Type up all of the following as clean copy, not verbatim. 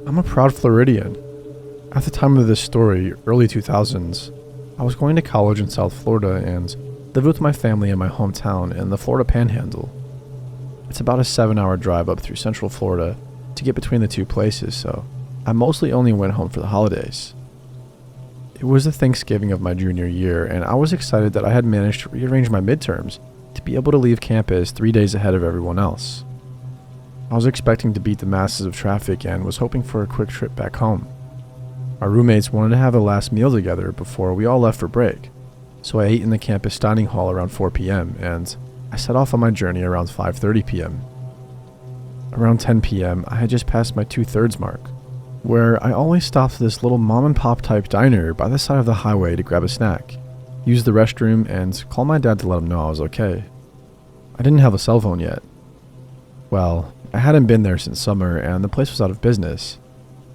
I'm a proud Floridian. At the time of this story, early 2000s, I was going to college in South Florida and lived with my family in my hometown in the Florida Panhandle. It's about a 7-hour drive up through Central Florida to get between the two places, so I mostly only went home for the holidays. It was the Thanksgiving of my junior year, and I was excited that I had managed to rearrange my midterms to be able to leave campus 3 days ahead of everyone else. I was expecting to beat the masses of traffic and was hoping for a quick trip back home. My roommates wanted to have a last meal together before we all left for break, so I ate in the campus dining hall around 4 p.m. and I set off on my journey around 5:30 p.m. Around 10 p.m., I had just passed my 2/3 mark, where I always stopped at this little mom-and-pop type diner by the side of the highway to grab a snack, use the restroom, and call my dad to let him know I was okay. I didn't have a cell phone yet. Well, I hadn't been there since summer and the place was out of business,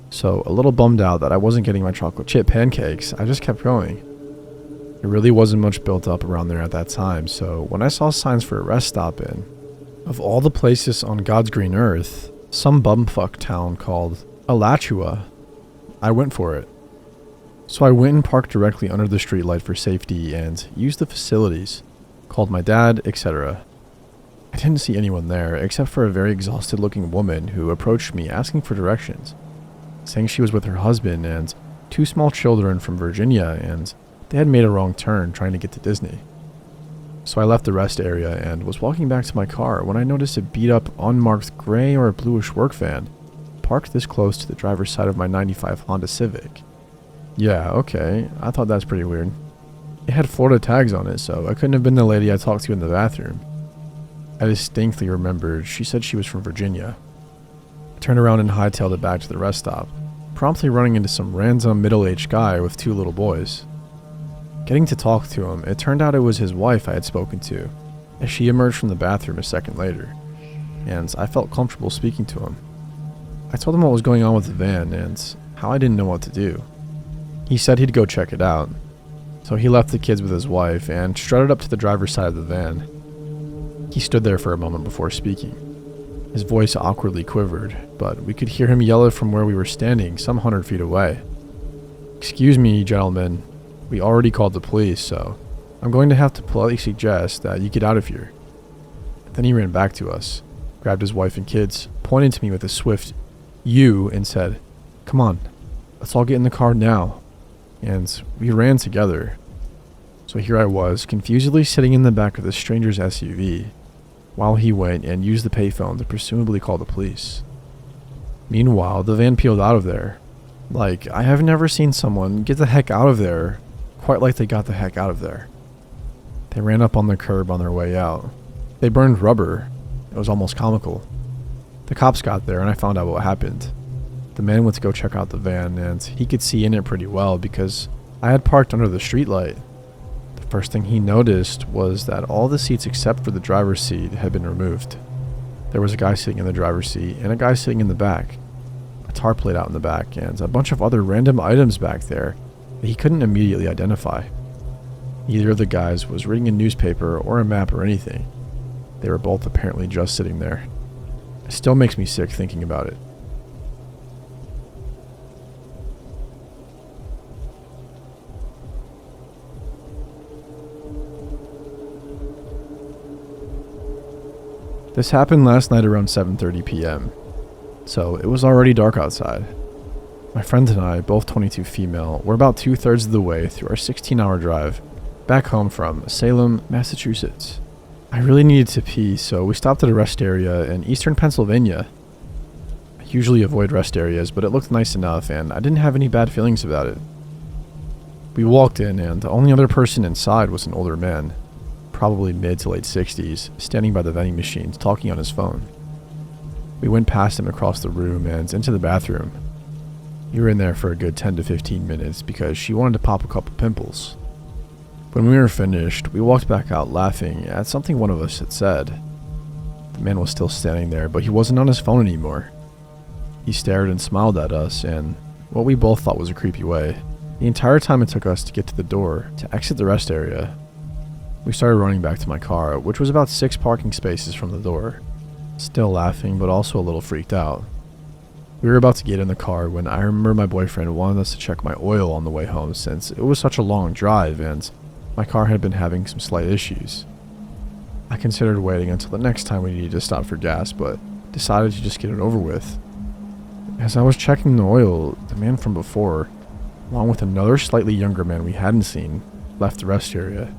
so a little bummed out that I wasn't getting my chocolate chip pancakes, I just kept going. There really wasn't much built up around there at that time, so when I saw signs for a rest stop in, of all the places on God's green earth, some bumfuck town called Alachua, I went for it. So I went and parked directly under the streetlight for safety and used the facilities, called my dad, etc. I didn't see anyone there except for a very exhausted looking woman who approached me asking for directions, saying she was with her husband and 2 small children from Virginia and they had made a wrong turn trying to get to Disney. So I left the rest area and was walking back to my car when I noticed a beat up unmarked gray or bluish work van parked this close to the driver's side of my 95 Honda Civic. Yeah, okay, I thought that's pretty weird. It had Florida tags on it, so it couldn't have been the lady I talked to in the bathroom. I distinctly remembered she said she was from Virginia. I turned around and hightailed it back to the rest stop, promptly running into some random middle-aged guy with 2 little boys. Getting to talk to him, it turned out it was his wife I had spoken to, as she emerged from the bathroom a second later, and I felt comfortable speaking to him. I told him what was going on with the van and how I didn't know what to do. He said he'd go check it out, so he left the kids with his wife and strutted up to the driver's side of the van. He stood there for a moment before speaking. His voice awkwardly quivered, but we could hear him yell it from where we were standing some 100 feet away. "Excuse me, gentlemen. We already called the police, so I'm going to have to politely suggest that you get out of here." Then he ran back to us, grabbed his wife and kids, pointed to me with a swift "you" and said, "Come on, let's all get in the car now." And we ran together. So here I was, confusedly sitting in the back of the stranger's SUV, while he went and used the payphone to presumably call the police. Meanwhile, the van peeled out of there. Like, I have never seen someone get the heck out of there quite like they got the heck out of there. They ran up on the curb on their way out. They burned rubber. It was almost comical. The cops got there and I found out what happened. The man went to go check out the van and he could see in it pretty well because I had parked under the streetlight. The first thing he noticed was that all the seats except for the driver's seat had been removed. There was a guy sitting in the driver's seat and a guy sitting in the back. A tarp laid out in the back and a bunch of other random items back there that he couldn't immediately identify. Neither of the guys was reading a newspaper or a map or anything. They were both apparently just sitting there. It still makes me sick thinking about it. This happened last night around 7:30 p.m., so it was already dark outside. My friend and I, both 22 female, were about 2/3 of the way through our 16-hour drive back home from Salem, Massachusetts. I really needed to pee, so we stopped at a rest area in eastern Pennsylvania. I usually avoid rest areas, but it looked nice enough and I didn't have any bad feelings about it. We walked in and the only other person inside was an older man, probably mid to late 60s, standing by the vending machines talking on his phone. We went past him across the room and into the bathroom. We were in there for a good 10 to 15 minutes because she wanted to pop a couple pimples. When we were finished, we walked back out laughing at something one of us had said. The man was still standing there, but he wasn't on his phone anymore. He stared and smiled at us in what we both thought was a creepy way. The entire time it took us to get to the door to exit the rest area. We started running back to my car, which was about 6 parking spaces from the door. Still laughing, but also a little freaked out. We were about to get in the car when I remember my boyfriend wanted us to check my oil on the way home since it was such a long drive and my car had been having some slight issues. I considered waiting until the next time we needed to stop for gas, but decided to just get it over with. As I was checking the oil, the man from before, along with another slightly younger man we hadn't seen, left the rest area.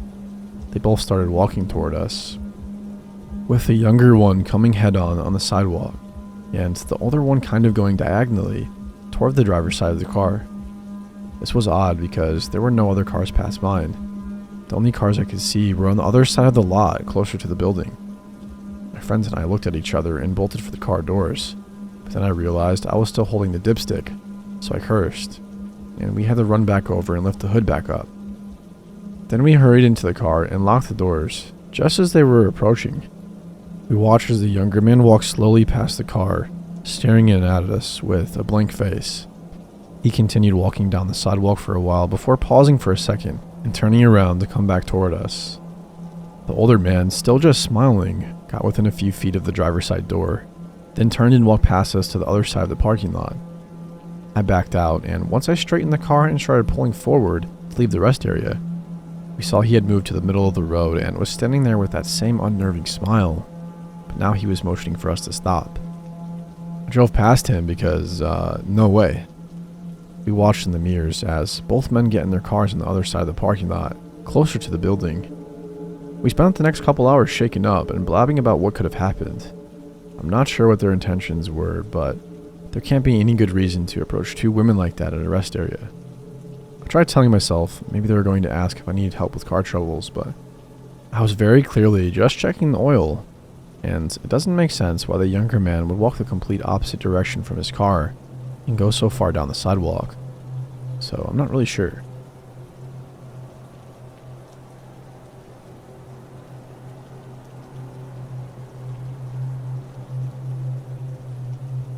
They both started walking toward us, with the younger one coming head-on on the sidewalk, and the older one kind of going diagonally toward the driver's side of the car. This was odd because there were no other cars past mine. The only cars I could see were on the other side of the lot, closer to the building. My friends and I looked at each other and bolted for the car doors, but then I realized I was still holding the dipstick, so I cursed, and we had to run back over and lift the hood back up. Then we hurried into the car and locked the doors, just as they were approaching. We watched as the younger man walked slowly past the car, staring in at us with a blank face. He continued walking down the sidewalk for a while before pausing for a second and turning around to come back toward us. The older man, still just smiling, got within a few feet of the driver's side door, then turned and walked past us to the other side of the parking lot. I backed out, and once I straightened the car and started pulling forward to leave the rest area, we saw he had moved to the middle of the road and was standing there with that same unnerving smile, but now he was motioning for us to stop. I drove past him because, no way. We watched in the mirrors as both men get in their cars on the other side of the parking lot, closer to the building. We spent the next couple hours shaken up and blabbing about what could have happened. I'm not sure what their intentions were, but there can't be any good reason to approach two women like that at a rest area. I tried telling myself maybe they were going to ask if I needed help with car troubles, but I was very clearly just checking the oil, and it doesn't make sense why the younger man would walk the complete opposite direction from his car and go so far down the sidewalk. So I'm not really sure.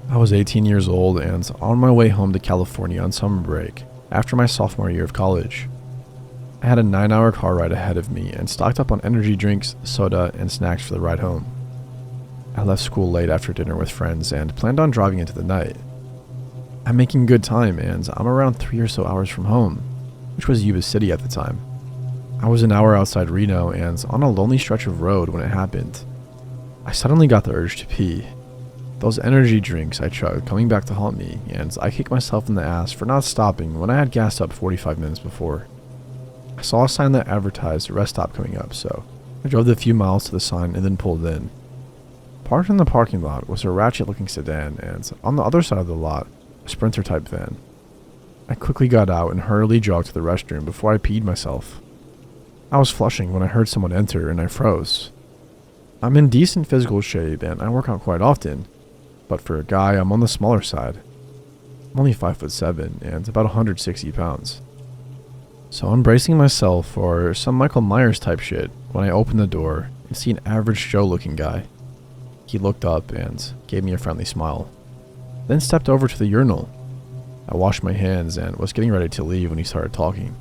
I was 18 years old and on my way home to California on summer break after my sophomore year of college. I had a 9-hour car ride ahead of me and stocked up on energy drinks, soda, and snacks for the ride home. I left school late after dinner with friends and planned on driving into the night. I'm making good time and I'm around 3 or so hours from home, which was Yuba City at the time. I was an hour outside Reno and on a lonely stretch of road when it happened. I suddenly got the urge to pee. Those energy drinks I chugged coming back to haunt me, and I kicked myself in the ass for not stopping when I had gassed up 45 minutes before. I saw a sign that advertised a rest stop coming up, so I drove the few miles to the sign and then pulled in. Parked in the parking lot was a ratchet-looking sedan, and on the other side of the lot, a Sprinter-type van. I quickly got out and hurriedly jogged to the restroom before I peed myself. I was flushing when I heard someone enter and I froze. I'm in decent physical shape and I work out quite often, but for a guy I'm on the smaller side. I'm only 5'7" and about 160 pounds. So I'm bracing myself for some Michael Myers type shit when I open the door and see an average Joe looking guy. He looked up and gave me a friendly smile, then stepped over to the urinal. I washed my hands and was getting ready to leave when he started talking.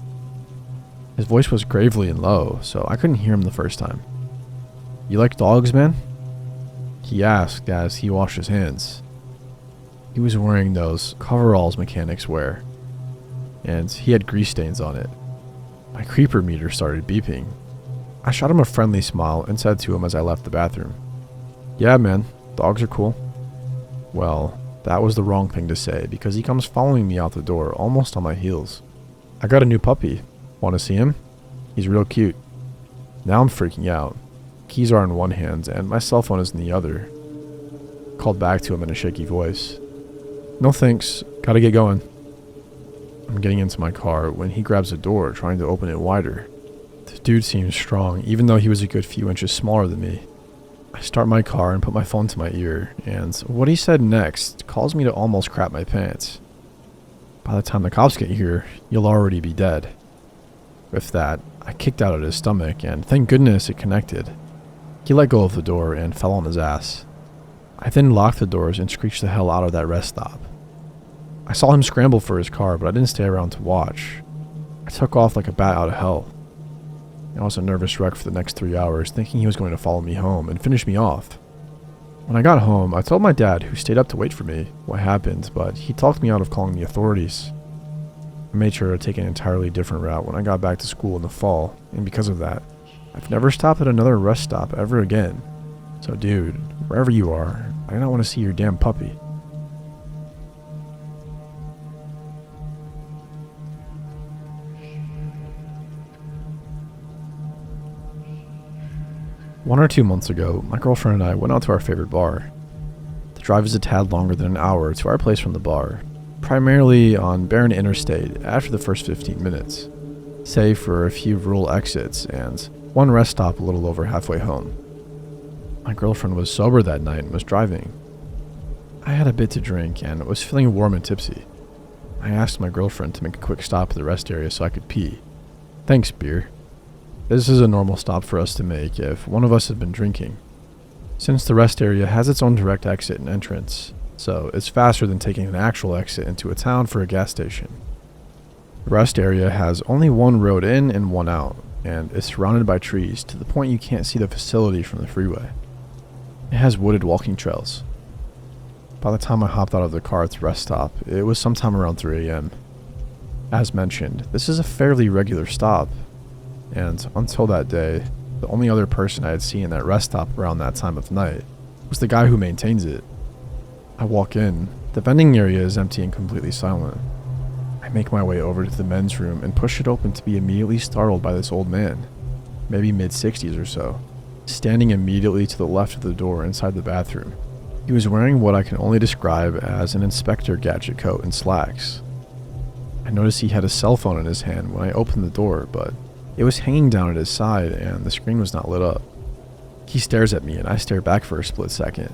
His voice was gravely and low, so I couldn't hear him the first time. "You like dogs, man?" he asked as he washed his hands. He was wearing those coveralls mechanics wear, and he had grease stains on it. My creeper meter started beeping. I shot him a friendly smile and said to him as I left the bathroom, "Yeah, man, dogs are cool." Well, that was the wrong thing to say because he comes following me out the door almost on my heels. "I got a new puppy. Want to see him? He's real cute." Now I'm freaking out. Keys are in one hand and my cell phone is in the other. Called back to him in a shaky voice. "No thanks, gotta get going." I'm getting into my car when he grabs the door trying to open it wider. The dude seems strong even though he was a good few inches smaller than me. I start my car and put my phone to my ear, and what he said next caused me to almost crap my pants. "By the time the cops get here, you'll already be dead." With that, I kicked out at his stomach, and thank goodness it connected. He let go of the door and fell on his ass. I then locked the doors and screeched the hell out of that rest stop. I saw him scramble for his car, but I didn't stay around to watch. I took off like a bat out of hell. I was a nervous wreck for the next 3 hours, thinking he was going to follow me home and finish me off. When I got home, I told my dad, who stayed up to wait for me, what happened, but he talked me out of calling the authorities. I made sure to take an entirely different route when I got back to school in the fall, and because of that, I've never stopped at another rest stop ever again. So dude, wherever you are, I do not want to see your damn puppy. One or 2 months ago, my girlfriend and I went out to our favorite bar. The drive is a tad longer than an hour to our place from the bar, primarily on barren interstate after the first 15 minutes, save for a few rural exits and one rest stop a little over halfway home. My girlfriend was sober that night and was driving. I had a bit to drink and was feeling warm and tipsy. I asked my girlfriend to make a quick stop at the rest area so I could pee. Thanks, beer. This is a normal stop for us to make if one of us had been drinking, since the rest area has its own direct exit and entrance, so it's faster than taking an actual exit into a town for a gas station. The rest area has only one road in and one out, and is surrounded by trees to the point you can't see the facility from the freeway. It has wooded walking trails. By the time I hopped out of the car at the rest stop, it was sometime around 3 a.m. As mentioned, this is a fairly regular stop, and until that day, the only other person I had seen at that rest stop around that time of night was the guy who maintains it. I walk in. The vending area is empty and completely silent. I make my way over to the men's room and push it open to be immediately startled by this old man, maybe mid-60s or so, standing immediately to the left of the door inside the bathroom. He was wearing what I can only describe as an Inspector Gadget coat and slacks. I noticed he had a cell phone in his hand when I opened the door, but it was hanging down at his side and the screen was not lit up. He stares at me and I stare back for a split second.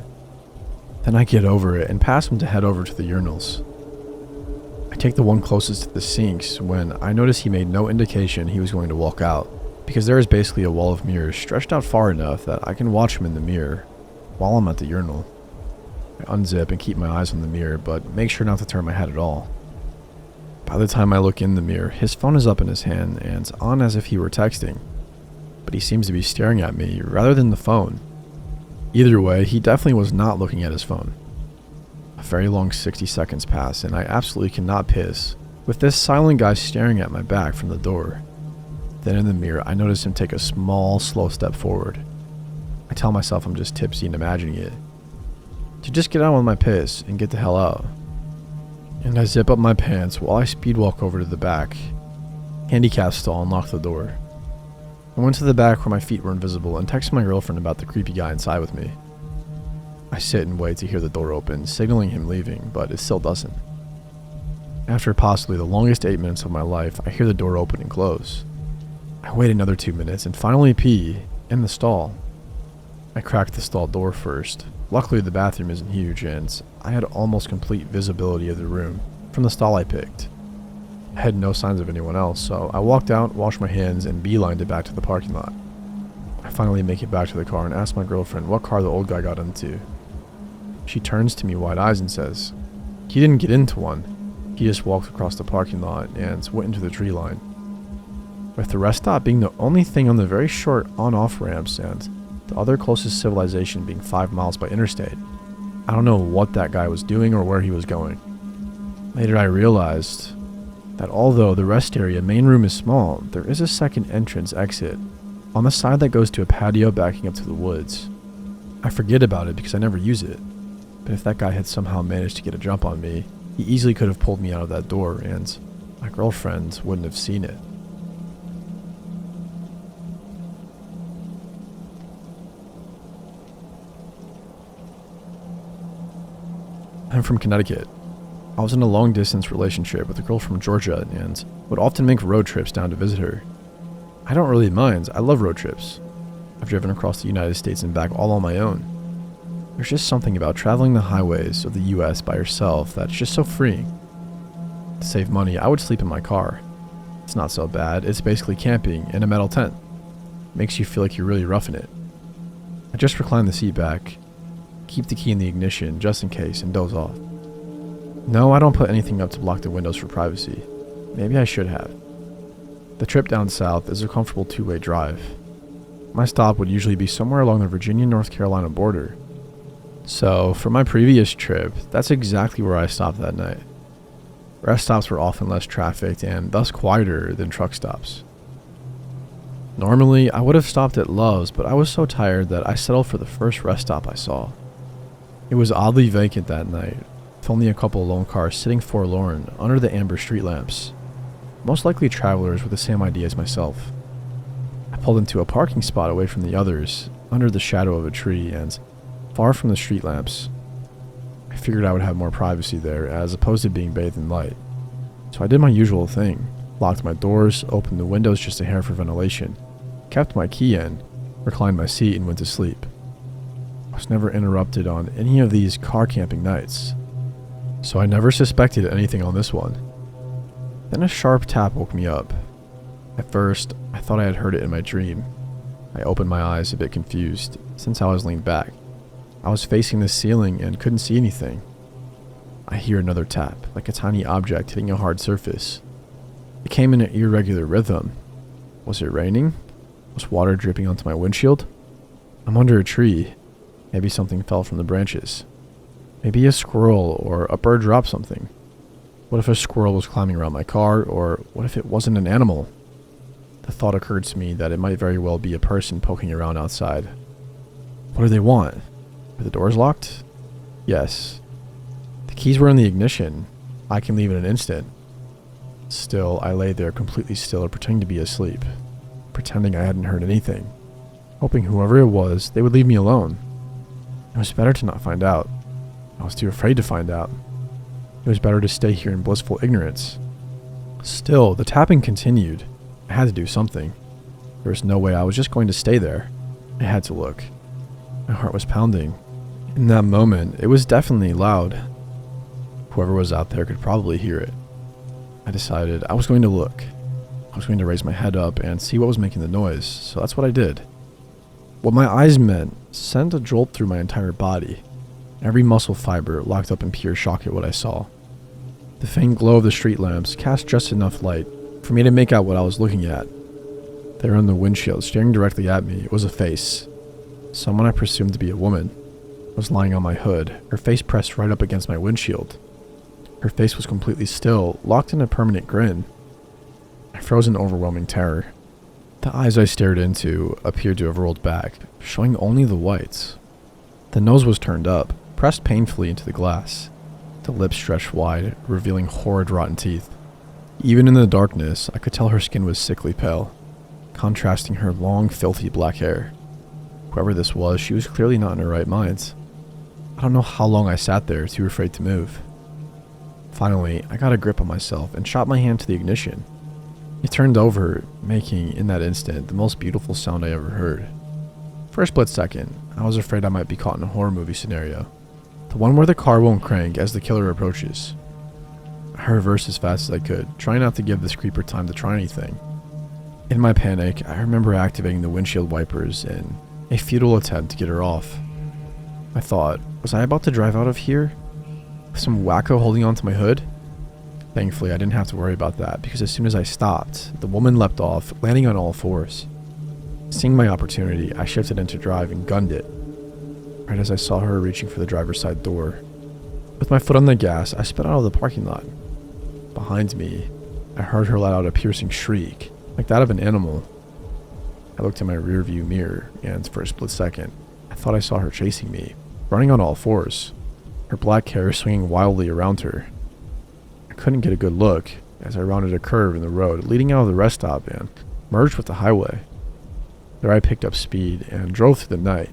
Then I get over it and pass him to head over to the urinals. I take the one closest to the sinks when I notice he made no indication he was going to walk out, because there is basically a wall of mirrors stretched out far enough that I can watch him in the mirror while I'm at the urinal. I unzip and keep my eyes on the mirror, but make sure not to turn my head at all. By the time I look in the mirror, his phone is up in his hand and on as if he were texting, but he seems to be staring at me rather than the phone. Either way, he definitely was not looking at his phone. A very long 60 seconds pass and I absolutely cannot piss, with this silent guy staring at my back from the door. Then in the mirror, I notice him take a small, slow step forward. I tell myself I'm just tipsy and imagining it, to just get on with my piss and get the hell out. And I zip up my pants while I speed walk over to the back handicap stall and lock the door. I went to the back where my feet were invisible and texted my girlfriend about the creepy guy inside with me. I sit and wait to hear the door open, signaling him leaving, but it still doesn't. After possibly the longest 8 minutes of my life, I hear the door open and close. I wait another 2 minutes and finally pee in the stall. I crack the stall door first. Luckily the bathroom isn't huge and I had almost complete visibility of the room from the stall I picked. I had no signs of anyone else, so I walked out, washed my hands, and beelined it back to the parking lot. I finally make it back to the car and ask my girlfriend what car the old guy got into. She turns to me wide-eyed and says, "He didn't get into one. He just walked across the parking lot and went into the tree line." With the rest stop being the only thing on the very short on-off ramps and the other closest civilization being 5 miles by interstate, I don't know what that guy was doing or where he was going. Later I realized that although the rest area main room is small, there is a second entrance exit on the side that goes to a patio backing up to the woods. I forget about it because I never use it, but if that guy had somehow managed to get a jump on me, he easily could have pulled me out of that door and my girlfriend wouldn't have seen it. I'm from Connecticut. I was in a long-distance relationship with a girl from Georgia and would often make road trips down to visit her. I don't really mind. I love road trips. I've driven across the United States and back all on my own. There's just something about traveling the highways of the US by yourself that's just so freeing. To save money, I would sleep in my car. It's not so bad. It's basically camping in a metal tent. Makes you feel like you're really roughing it. I just recline the seat back, keep the key in the ignition just in case, and doze off. No, I don't put anything up to block the windows for privacy. Maybe I should have. The trip down south is a comfortable 2-way drive. My stop would usually be somewhere along the Virginia-North Carolina border, So, for my previous trip, that's exactly where I stopped that night. Rest stops were often less trafficked and thus quieter than truck stops. Normally, I would have stopped at Love's, but I was so tired that I settled for the first rest stop I saw. It was oddly vacant that night, with only a couple lone cars sitting forlorn under the amber street lamps. Most likely travelers with the same idea as myself. I pulled into a parking spot away from the others, under the shadow of a tree and far from the street lamps. I figured I would have more privacy there as opposed to being bathed in light. So I did my usual thing, locked my doors, opened the windows just a hair for ventilation, kept my key in, reclined my seat and went to sleep. I was never interrupted on any of these car camping nights, so I never suspected anything on this one. Then a sharp tap woke me up. At first, I thought I had heard it in my dream. I opened my eyes a bit confused, since I was leaned back. I was facing the ceiling and couldn't see anything. I hear another tap, like a tiny object hitting a hard surface. It came in an irregular rhythm. Was it raining? Was water dripping onto my windshield? I'm under a tree. Maybe something fell from the branches. Maybe a squirrel or a bird dropped something. What if a squirrel was climbing around my car, or what if it wasn't an animal? The thought occurred to me that it might very well be a person poking around outside. What do they want? Were the doors locked? Yes. The keys were in the ignition. I can leave in an instant. Still, I lay there completely still, pretending to be asleep. Pretending I hadn't heard anything. Hoping whoever it was, they would leave me alone. It was better to not find out. I was too afraid to find out. It was better to stay here in blissful ignorance. Still, the tapping continued. I had to do something. There was no way I was just going to stay there. I had to look. My heart was pounding. In that moment, it was definitely loud. Whoever was out there could probably hear it. I decided I was going to look. I was going to raise my head up and see what was making the noise, so that's what I did. What my eyes met sent a jolt through my entire body. Every muscle fiber locked up in pure shock at what I saw. The faint glow of the street lamps cast just enough light for me to make out what I was looking at. There on the windshield, staring directly at me, was a face. Someone I presumed to be a woman was lying on my hood, her face pressed right up against my windshield. Her face was completely still, locked in a permanent grin. I froze in overwhelming terror. The eyes I stared into appeared to have rolled back, showing only the whites. The nose was turned up, pressed painfully into the glass. The lips stretched wide, revealing horrid rotten teeth. Even in the darkness, I could tell her skin was sickly pale, contrasting her long, filthy black hair. Whoever this was, she was clearly not in her right mind. I don't know how long I sat there, too afraid to move. Finally, I got a grip on myself and shot my hand to the ignition. It turned over, making, in that instant, the most beautiful sound I ever heard. For a split second, I was afraid I might be caught in a horror movie scenario. The one where the car won't crank as the killer approaches. I reversed as fast as I could, trying not to give this creeper time to try anything. In my panic, I remember activating the windshield wipers in a futile attempt to get her off. I thought, was I about to drive out of here? With some wacko holding onto my hood? Thankfully, I didn't have to worry about that, because as soon as I stopped, the woman leapt off, landing on all fours. Seeing my opportunity, I shifted into drive and gunned it, right as I saw her reaching for the driver's side door. With my foot on the gas, I sped out of the parking lot. Behind me, I heard her let out a piercing shriek, like that of an animal. I looked in my rearview mirror, and for a split second, I thought I saw her chasing me, running on all fours, her black hair swinging wildly around her. I couldn't get a good look as I rounded a curve in the road leading out of the rest stop and merged with the highway. There I picked up speed and drove through the night.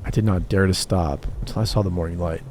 I did not dare to stop until I saw the morning light.